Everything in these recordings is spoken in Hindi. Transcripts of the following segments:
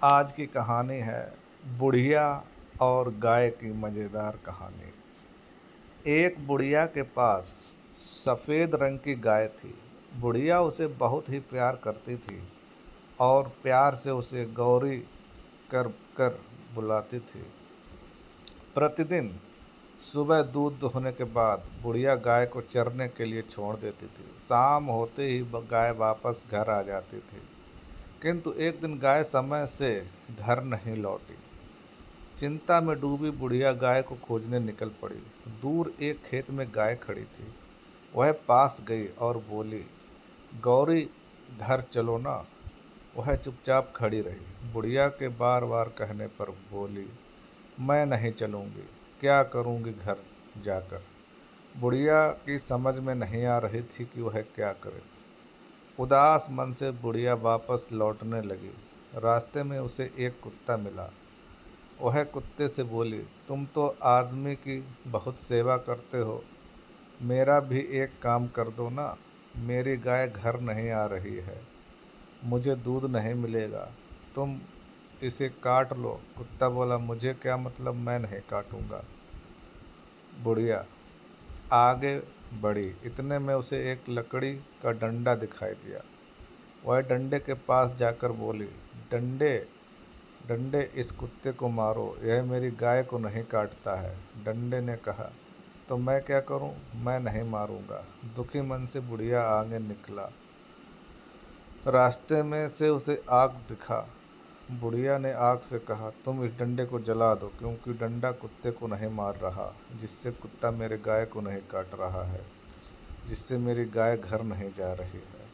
आज की कहानी है बुढ़िया और गाय की मज़ेदार कहानी। एक बुढ़िया के पास सफ़ेद रंग की गाय थी। बुढ़िया उसे बहुत ही प्यार करती थी और प्यार से उसे गौरी कर कर बुलाती थी। प्रतिदिन सुबह दूध दुहने के बाद बुढ़िया गाय को चरने के लिए छोड़ देती थी। शाम होते ही गाय वापस घर आ जाती थी, किंतु एक दिन गाय समय से घर नहीं लौटी। चिंता में डूबी बुढ़िया गाय को खोजने निकल पड़ी। दूर एक खेत में गाय खड़ी थी। वह पास गई और बोली, गौरी, घर चलो ना। वह चुपचाप खड़ी रही। बुढ़िया के बार बार कहने पर बोली, मैं नहीं चलूंगी, क्या करूंगी घर जाकर। बुढ़िया की समझ में नहीं आ रही थी कि वह क्या करे। उदास मन से बुढ़िया वापस लौटने लगी। रास्ते में उसे एक कुत्ता मिला। वह कुत्ते से बोली, तुम तो आदमी की बहुत सेवा करते हो, मेरा भी एक काम कर दो ना। मेरी गाय घर नहीं आ रही है, मुझे दूध नहीं मिलेगा, तुम इसे काट लो। कुत्ता बोला, मुझे क्या मतलब, मैं नहीं काटूंगा। बुढ़िया आगे बढ़ी। इतने में उसे एक लकड़ी का डंडा दिखाई दिया। वह डंडे के पास जाकर बोली, डंडे डंडे, इस कुत्ते को मारो, यह मेरी गाय को नहीं काटता है। डंडे ने कहा, तो मैं क्या करूं, मैं नहीं मारूंगा। दुखी मन से बुढ़िया आगे निकला। रास्ते में से उसे आग दिखा। बुढ़िया ने आग से कहा, तुम इस डंडे को जला दो, क्योंकि डंडा कुत्ते को नहीं मार रहा, जिससे कुत्ता मेरे गाय को नहीं काट रहा है, जिससे मेरी गाय घर नहीं जा रही है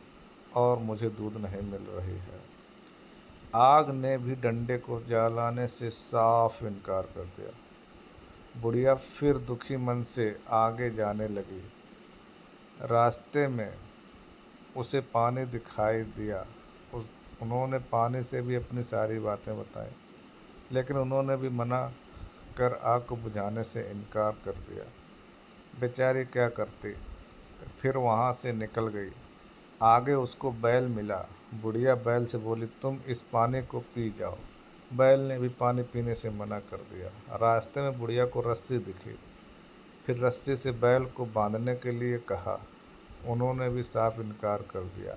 और मुझे दूध नहीं मिल रही है। आग ने भी डंडे को जलाने से साफ इनकार कर दिया। बुढ़िया फिर दुखी मन से आगे जाने लगी। रास्ते में उसे पानी दिखाई दिया। उन्होंने पानी से भी अपनी सारी बातें बताई, लेकिन उन्होंने भी मना कर आग को बुझाने से इनकार कर दिया। बेचारी क्या करती, फिर वहाँ से निकल गई। आगे उसको बैल मिला। बुढ़िया बैल से बोली, तुम इस पानी को पी जाओ। बैल ने भी पानी पीने से मना कर दिया। रास्ते में बुढ़िया को रस्सी दिखी। फिर रस्सी से बैल को बांधने के लिए कहा। उन्होंने भी साफ इनकार कर दिया।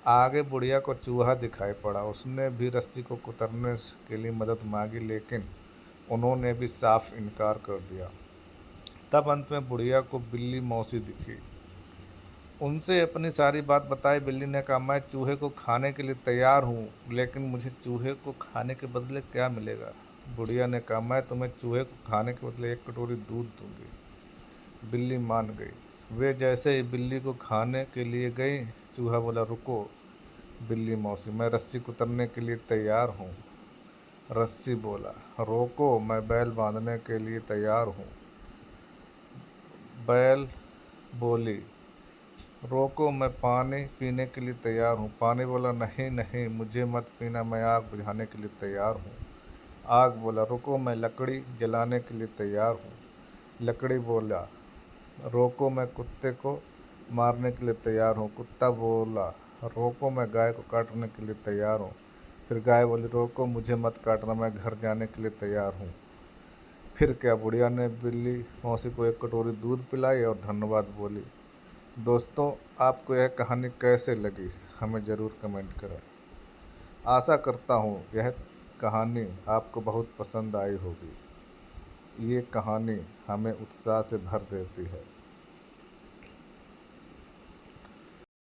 आगे बुढ़िया को चूहा दिखाई पड़ा। उसने भी रस्सी को कुतरने के लिए मदद मांगी, लेकिन उन्होंने भी साफ इनकार कर दिया। तब अंत में बुढ़िया को बिल्ली मौसी दिखी। उनसे अपनी सारी बात बताई। बिल्ली ने कहा, मैं चूहे को खाने के लिए तैयार हूँ, लेकिन मुझे चूहे को खाने के बदले क्या मिलेगा। बुढ़िया ने कहा, मैं तुम्हें चूहे को खाने के बदले एक कटोरी दूध दूंगी। बिल्ली मान गई। वे जैसे ही बिल्ली को खाने के लिए गई, चूहा बोला, रुको बिल्ली मौसी, मैं रस्सी कुतरने के लिए तैयार हूँ। रस्सी बोला, रोको, मैं बैल बांधने के लिए तैयार हूँ। बैल बोली, रोको, मैं पानी पीने के लिए तैयार हूँ। पानी बोला, नहीं नहीं, मुझे मत पीना, मैं आग बुझाने के लिए तैयार हूँ। आग बोला, रुको, मैं लकड़ी जलाने के लिए तैयार हूँ। लकड़ी बोला, रोको, मैं कुत्ते को मारने के लिए तैयार हूँ। कुत्ता बोला, रोको, मैं गाय को काटने के लिए तैयार हूँ। फिर गाय बोली, रोको, मुझे मत काटना, मैं घर जाने के लिए तैयार हूँ। फिर क्या, बुढ़िया ने बिल्ली मौसी को एक कटोरी दूध पिलाई और धन्यवाद बोली। दोस्तों, आपको यह कहानी कैसे लगी, हमें ज़रूर कमेंट करें। आशा करता हूँ यह कहानी आपको बहुत पसंद आई होगी। ये कहानी हमें उत्साह से भर देती है।